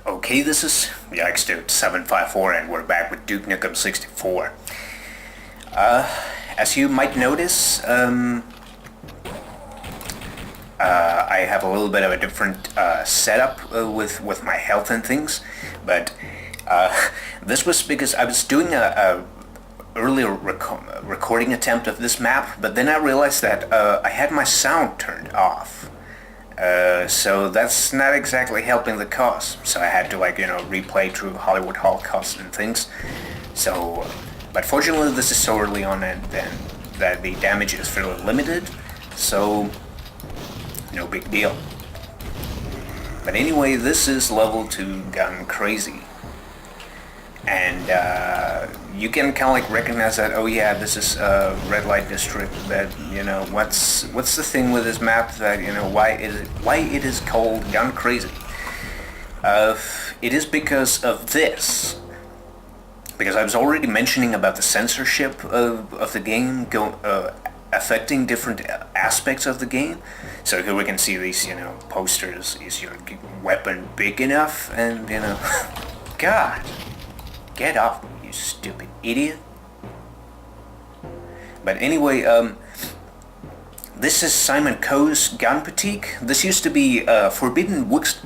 Okay, this is Yikes754 and we're back with Duke Nukem 64. As you might notice, I have a little bit of a different setup with my health and things, but this was because I was doing a earlier recording attempt of this map, but then I realized that I had my sound turned off. So that's not exactly helping the cause. So I had to replay through Hollywood Holocaust and things. So, but fortunately this is so early on and then that the damage is fairly limited. So, no big deal. But anyway, this is level 2 Gun Crazy. And you can kind of recognize that, oh yeah, this is a red light district, but what's the thing with this map that why it is called Gun Crazy? It is because of this. Because I was already mentioning about the censorship of the game affecting different aspects of the game. So here we can see these posters. Is your weapon big enough? And God. Get off, you stupid idiot. But anyway, this is Simon Coe's Gun Boutique. This used to be Forbidden Books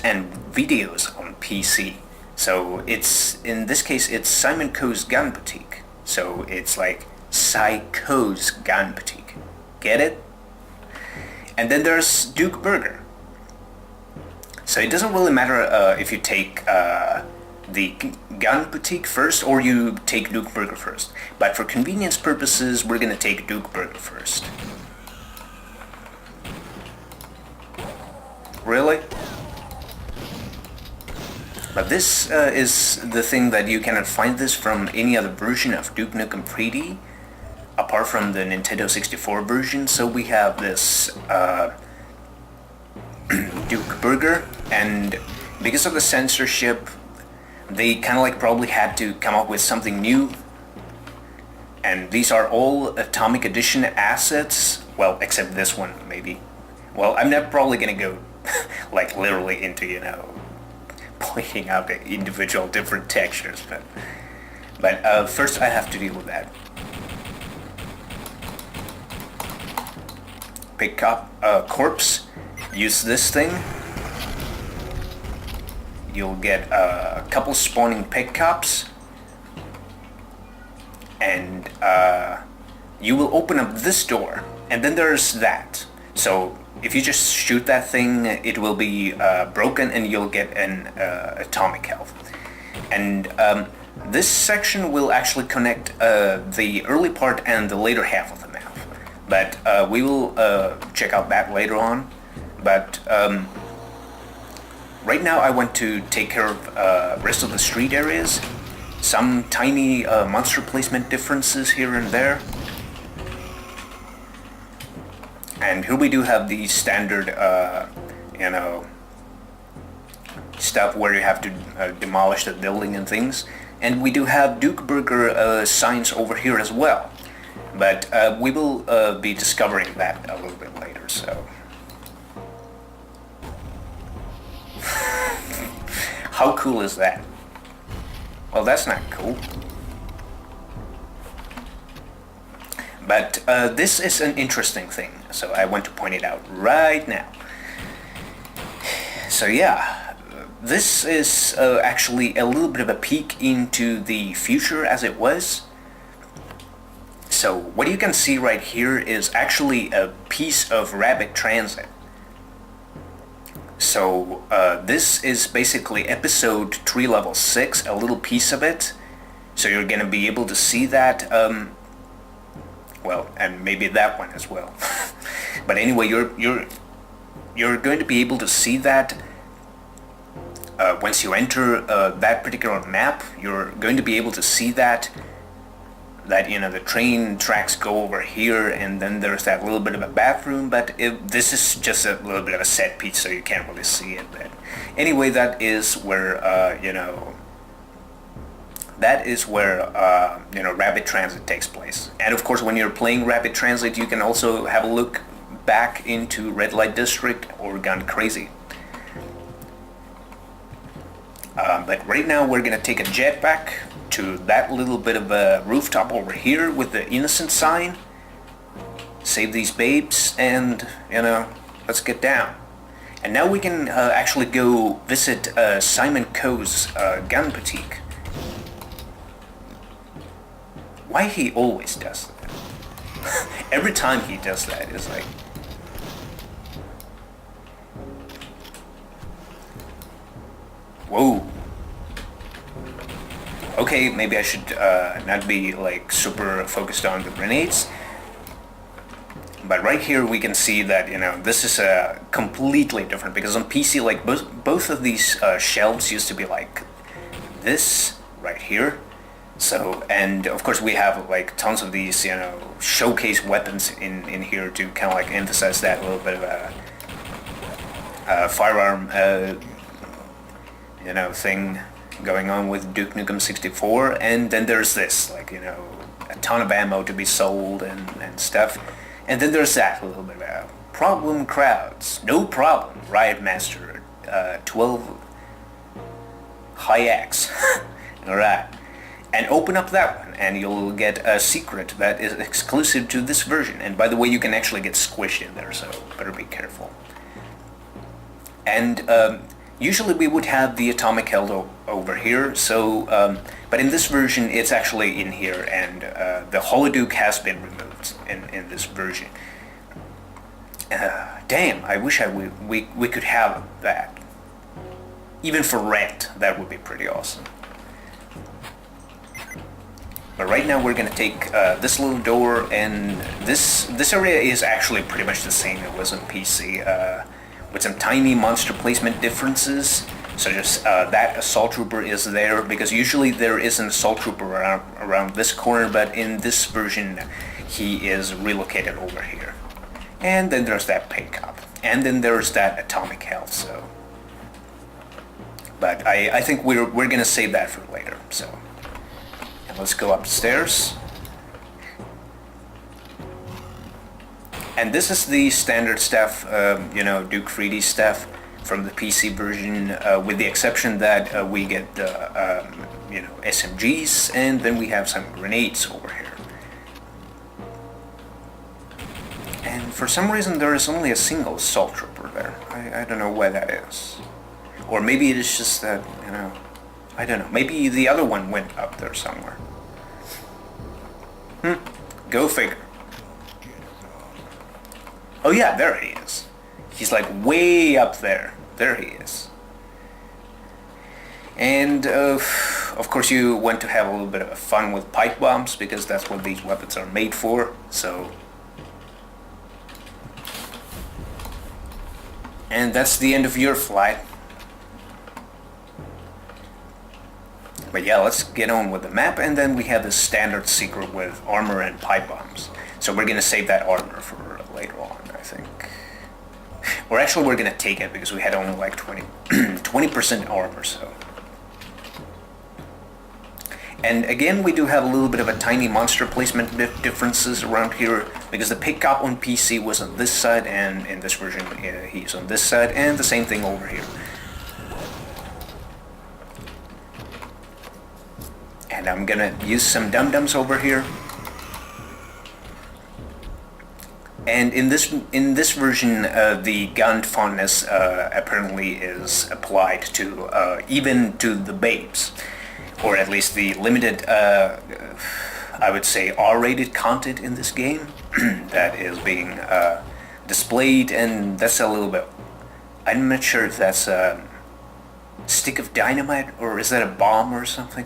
and Videos on PC. So in this case it's Simon Coe's Gun Boutique. So it's like Coe's Gun Boutique. Get it? And then there's Duke Burger. So it doesn't really matter if you take the Gun Boutique first or you take Duke Burger first. But for convenience purposes, we're gonna take Duke Burger first. Really? But this is the thing that you cannot find this from any other version of Duke Nukem 3D, apart from the Nintendo 64 version. So we have this Duke Burger, and because of the censorship they kind of probably had to come up with something new, and these are all Atomic Edition assets, well except this one maybe. Well, I'm not probably gonna go literally into pointing out the individual different textures, but first I have to deal with that. Pick up a corpse. Use this thing. You'll get a couple spawning pickups, and you will open up this door, and then there's that. So if you just shoot that thing, it will be broken, and you'll get an atomic health. And this section will actually connect the early part and the later half of the map, but we will check out that later on. But right now I want to take care of rest of the street areas, some tiny monster placement differences here and there. And here we do have the standard, stuff where you have to demolish the building and things. And we do have Duke Burger signs over here as well. But we will be discovering that a little bit later, so... How cool is that? Well, that's not cool. But this is an interesting thing, so I want to point it out right now. So yeah, this is actually a little bit of a peek into the future as it was. So what you can see right here is actually a piece of Rapid Transit. So this is basically episode 3 level 6, a little piece of it. So you're gonna be able to see that, well, and maybe that one as well. But anyway, you're going to be able to see that once you enter that particular map. You're going to be able to see that the train tracks go over here, and then there's that little bit of a bathroom, but this is just a little bit of a set piece, so you can't really see it. But anyway, that is where Rapid Transit takes place. And of course, when you're playing Rapid Transit, you can also have a look back into Red Light District or gone crazy. But right now we're gonna take a jetpack to that little bit of a rooftop over here with the innocent sign, save these babes, and, you know, let's get down. And now we can actually go visit Simon Coe's gun boutique. Why he always does that? Every time he does that, it's like... Whoa. Okay, maybe I should not be like super focused on the grenades. But right here we can see that, you know, this is completely different, because on PC, like both of these shelves used to be like this right here. So, and of course we have like tons of these, you know, showcase weapons in here to kind of like emphasize that little bit of a firearm, you know, thing going on with Duke Nukem 64. And then there's this, like, you know, a ton of ammo to be sold and stuff. And then there's that little bit of problem crowds. No problem, Riot Master 12 High X. Alright. And open up that one and you'll get a secret that is exclusive to this version. And by the way, you can actually get squished in there, so better be careful. And usually we would have the atomic held over here, so but in this version it's actually in here, and the Holoduke has been removed in this version. Damn, I wish we could have that. Even for rent, that would be pretty awesome. But right now we're gonna take this little door, and this area is actually pretty much the same it was on PC, with some tiny monster placement differences, such as that assault trooper is there, because usually there is an assault trooper around this corner, but in this version he is relocated over here. And then there's that pig cop, and then there's that atomic health. So, but I think we're gonna save that for later. So. Let's go upstairs. And this is the standard stuff, you know, Duke 3D stuff from the PC version, with the exception that we get the, you know, SMGs, and then we have some grenades over here. And for some reason there is only a single assault trooper there. I don't know why that is. Or maybe it is just that, you know, I don't know. Maybe the other one went up there somewhere. Go figure. Oh yeah, there he is. He's like way up there. There he is. And of course you want to have a little bit of fun with pipe bombs, because that's what these weapons are made for. So, and that's the end of your flight. But yeah, let's get on with the map, and then we have the standard secret with armor and pipe bombs. So we're gonna save that armor for later on, I think. Or actually we're gonna take it, because we had only like 20% armor, so. And again, we do have a little bit of a tiny monster placement differences around here, because the pig cop on PC was on this side, and in this version he's on this side, and the same thing over here. And I'm gonna use some dum-dums over here. And in this version, the gun fondness apparently is applied to even to the babes, or at least the limited, I would say, R-rated content in this game that is being displayed, and that's a little bit. I'm not sure if that's a stick of dynamite or is that a bomb or something.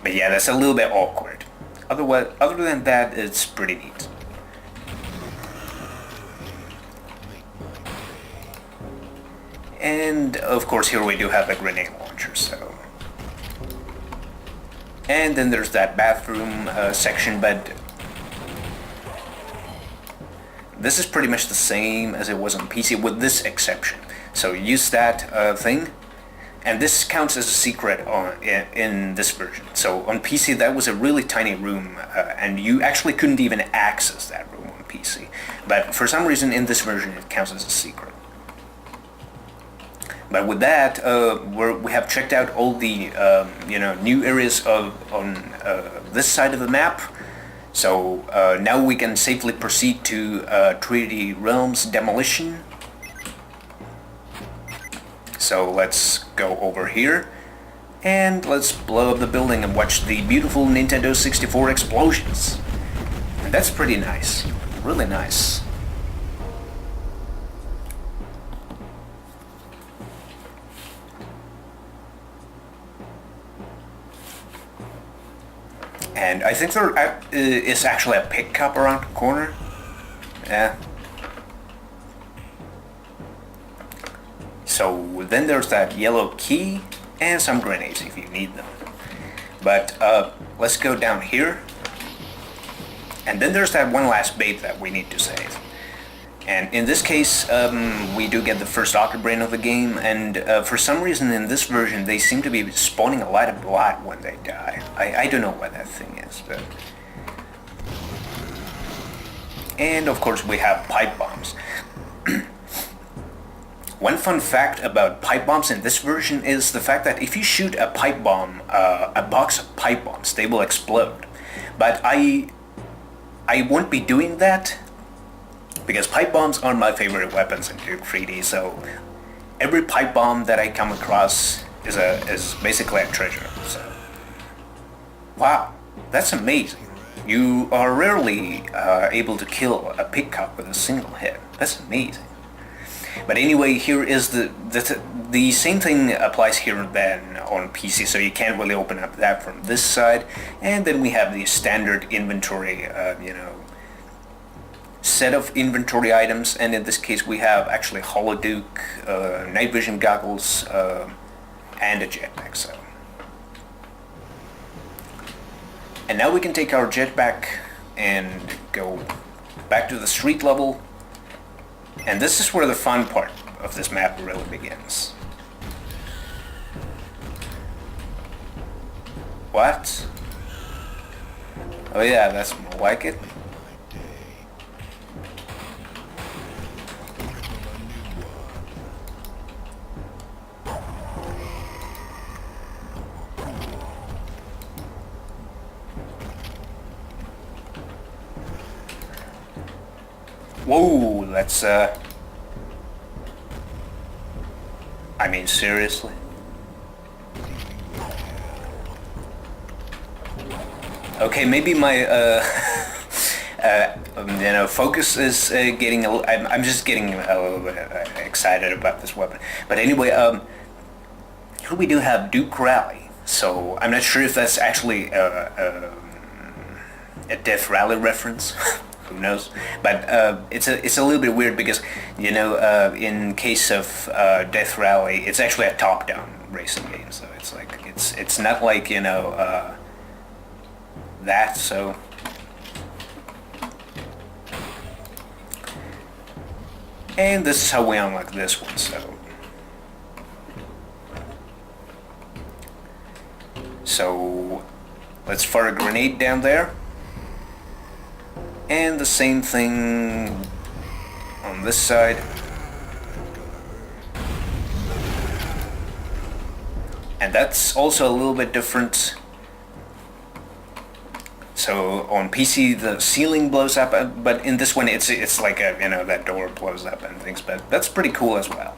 But yeah, that's a little bit awkward. Other than that, it's pretty neat. And of course here we do have a grenade launcher, so. And then there's that bathroom section, but this is pretty much the same as it was on PC, with this exception. So use that thing. And this counts as a secret in this version. So on PC that was a really tiny room, and you actually couldn't even access that room on PC. But for some reason in this version it counts as a secret. But with that, we have checked out all the new areas on this side of the map. So now we can safely proceed to Trinity Realms demolition. So let's go over here and let's blow up the building and watch the beautiful Nintendo 64 explosions. And that's pretty nice, really nice. And I think there is actually a pickup around the corner. Yeah. So then there's that yellow key and some grenades if you need them. But let's go down here. And then there's that one last bait that we need to save. And in this case, we do get the first Octobrain of the game, and for some reason in this version they seem to be spawning a lot of blood when they die. I don't know what that thing is, but... And of course we have pipe bombs. One fun fact about pipe bombs in this version is the fact that if you shoot a pipe bomb, a box of pipe bombs, they will explode. But I won't be doing that, because pipe bombs are my favorite weapons in Duke 3D, so every pipe bomb that I come across is basically a treasure. So, wow, that's amazing. You are rarely able to kill a pickup with a single hit. That's amazing. But anyway, here is the same thing applies here then on PC, so you can't really open up that from this side. And then we have the standard inventory, set of inventory items, and in this case we have actually Holoduke, night vision goggles, and a jetpack. So, and now we can take our jetpack and go back to the street level, and this is where the fun part of this map really begins. What? Oh yeah, that's more like it. Whoa, that's I mean, seriously? Okay, maybe my focus is getting a little, I'm just getting a little bit excited about this weapon. But anyway, here we do have Duke Rally. So I'm not sure if that's actually a Death Rally reference. Who knows? But it's a little bit weird because, in case of Death Rally, it's actually a top-down racing game. So it's like it's not like that. So and this is how we unlock this one. So let's fire a grenade down there. And the same thing on this side. And that's also a little bit different. So on PC the ceiling blows up, but in this one it's like that door blows up and things. But that's pretty cool as well.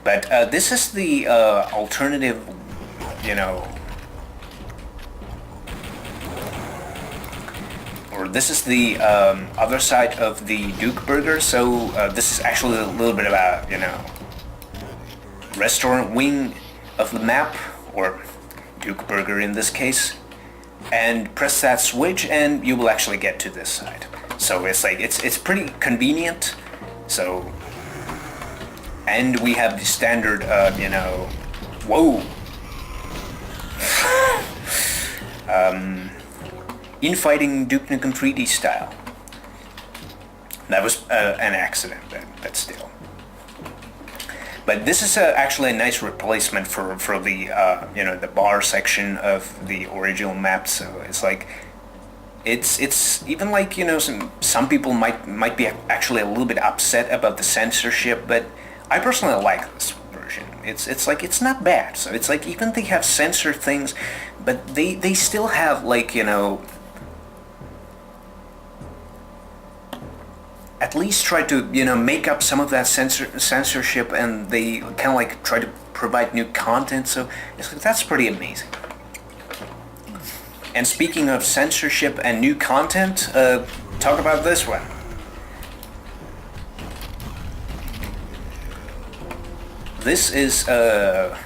But this is the alternative, or this is the other side of the Duke Burger. So this is actually a little bit about restaurant wing of the map, or Duke Burger in this case, and press that switch and you will actually get to this side. So it's like it's pretty convenient. So, and we have the standard whoa infighting Duke Nukem 3D style. That was an accident, but still. But this is actually a nice replacement for the the bar section of the original map. So it's like it's even like, some people might be actually a little bit upset about the censorship, but I personally like this version. It's like it's not bad. So it's like even they have censored things, but they still have like, at least try to make up some of that censorship, and they kind of like try to provide new content. So it's like, that's pretty amazing. And speaking of censorship and new content, talk about this one. This is a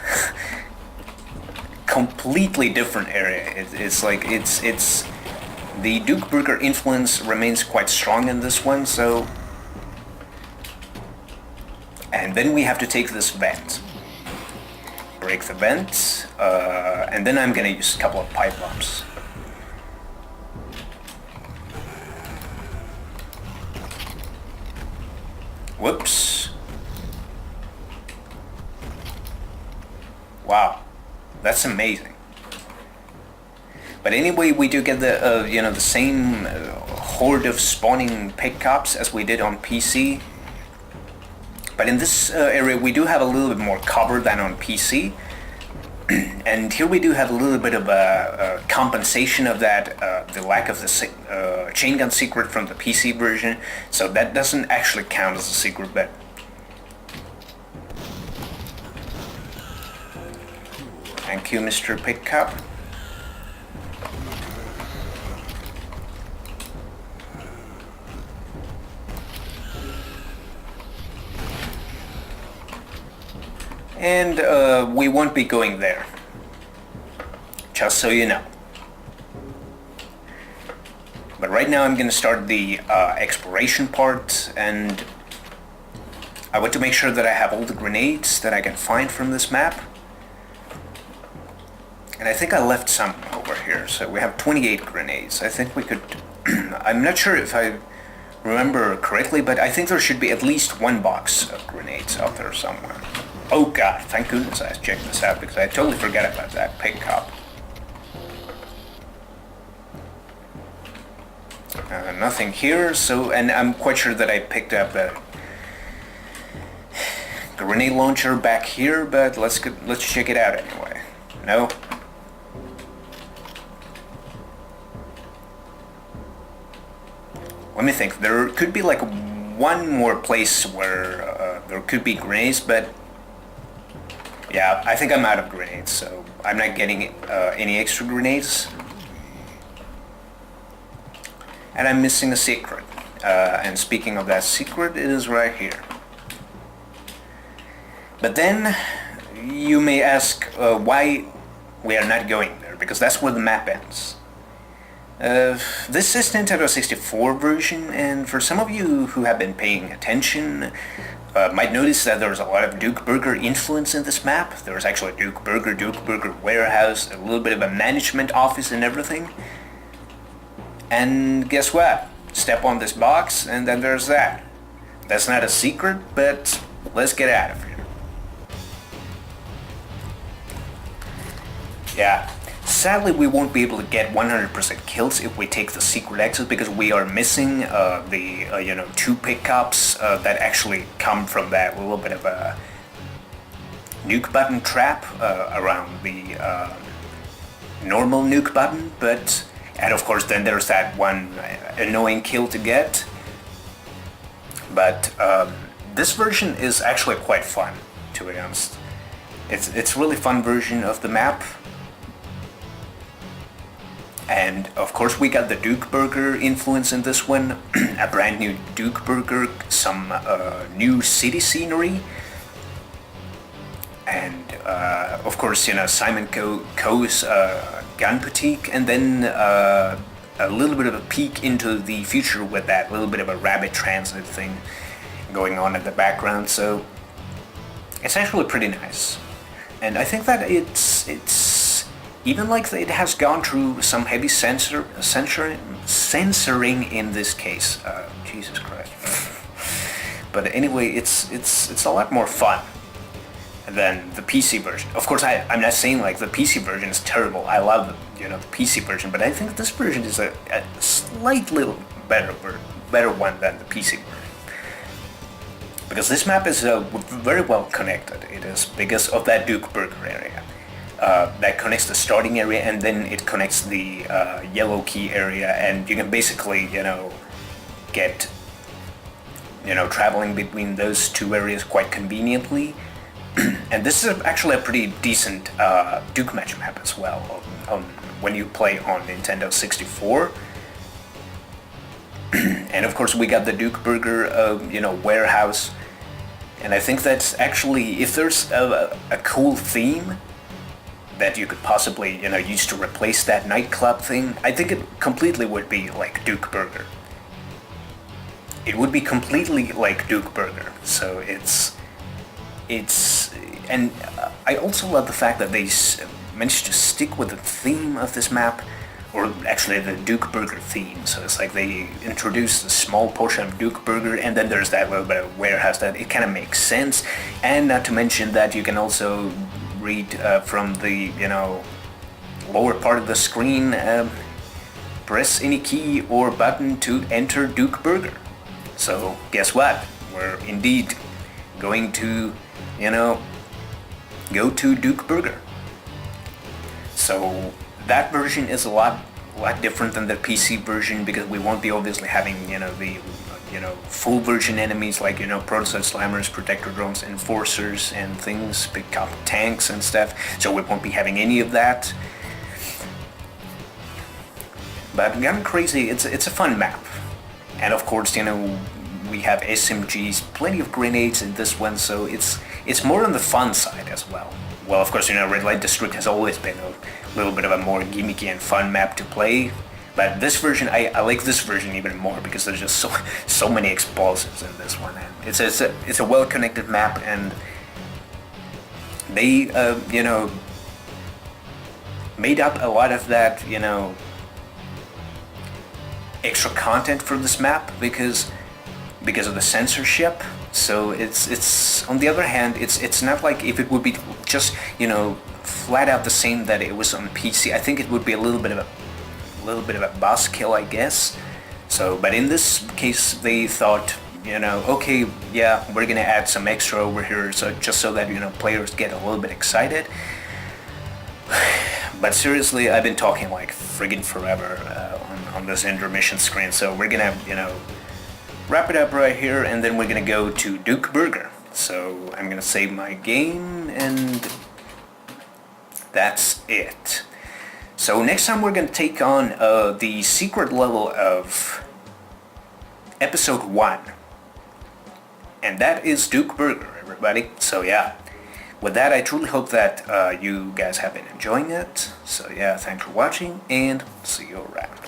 completely different area. It's like it's the Duke Burger influence remains quite strong in this one. So, and then we have to take this vent, break the vent, and then I'm gonna use a couple of pipe bombs. Whoops. Wow, that's amazing. But anyway, we do get the the same horde of spawning pickups as we did on PC. But in this area, we do have a little bit more cover than on PC. And here we do have a little bit of a compensation of that, the lack of the chain gun secret from the PC version. So that doesn't actually count as a secret, but thank you, Mr. Pickup. And we won't be going there, just so you know. But right now I'm going to start the exploration part, and I want to make sure that I have all the grenades that I can find from this map. And I think I left some over here, so we have 28 grenades. I think we could... I'm not sure if I remember correctly, but I think there should be at least one box of grenades out there somewhere. Oh god, thank goodness I checked this out, because I totally forgot about that pickup. Nothing here, so, and I'm quite sure that I picked up a grenade launcher back here, but let's check it out anyway. No? Let me think, there could be like one more place where there could be grenades, but yeah, I think I'm out of grenades, so I'm not getting any extra grenades. And I'm missing a secret. And speaking of that secret, it is right here. But then you may ask why we are not going there, because that's where the map ends. This is Nintendo 64 version, and for some of you who have been paying attention, might notice that there's a lot of Duke Burger influence in this map. There's actually a Duke Burger warehouse, a little bit of a management office and everything. And guess what? Step on this box and then there's that. That's not a secret, but let's get out of here. Yeah, sadly we won't be able to get 100% kills if we take the secret exit, because we are missing the 2 pickups that actually come from that little bit of a Nukebutton trap around the normal Nukebutton, but and of course then there's that one annoying kill to get. But this version is actually quite fun, to be honest. It's really fun version of the map. And of course we got the Duke Burger influence in this one, a brand new Duke Burger, some new city scenery, and of course Simon Coe's gun boutique, and then a little bit of a peek into the future with that little bit of a rabbit transit thing going on in the background. So it's actually pretty nice, and I think that it's even like it has gone through some heavy censoring in this case. Jesus Christ. But anyway, it's a lot more fun than the PC version. Of course, I'm not saying like the PC version is terrible. I love the PC version, but I think this version is a slightly better one than the PC version. Because this map is very well connected. It is because of that Duke Burger area. That connects the starting area, and then it connects the yellow key area, and you can basically, get, traveling between those two areas quite conveniently. And this is actually a pretty decent Duke match map as well, when you play on Nintendo 64. And of course we got the Duke Burger, warehouse. And I think that's actually, if there's a cool theme that you could possibly, use to replace that nightclub thing, I think it completely would be like Duke Burger. It would be completely like Duke Burger. So and I also love the fact that they managed to stick with the theme of this map, or actually the Duke Burger theme. So it's like they introduced a small portion of Duke Burger, and then there's that little bit of warehouse that it kind of makes sense. And not to mention that you can also read from the, lower part of the screen, press any key or button to enter Duke Burger. So guess what? We're indeed going to, go to Duke Burger. So that version is a lot different than the PC version, because we won't be obviously having, the full version enemies like, Prototype Slammers, Protector Drones, Enforcers, and things, pick up tanks and stuff. So we won't be having any of that. But Gun Crazy, it's a fun map. And of course, we have SMGs, plenty of grenades in this one, so it's more on the fun side as well. Well, of course, Red Light District has always been a little bit of a more gimmicky and fun map to play. But this version, I like this version even more, because there's just so many explosives in this one. And it's a well-connected map, and they made up a lot of that extra content for this map because of the censorship. So it's on the other hand, it's not like if it would be just flat out the same that it was on PC. I think it would be a little bit of a buzzkill, I guess. So, but in this case, they thought, okay, yeah, we're gonna add some extra over here, so just so that players get a little bit excited. But seriously, I've been talking like friggin' forever on this intermission screen, so we're gonna wrap it up right here, and then we're gonna go to Duke Burger. So I'm gonna save my game, and that's it. So next time we're gonna take on the secret level of episode 1, and that is Duke Burger, everybody. So yeah, with that, I truly hope that you guys have been enjoying it. So yeah, thanks for watching, and see you around.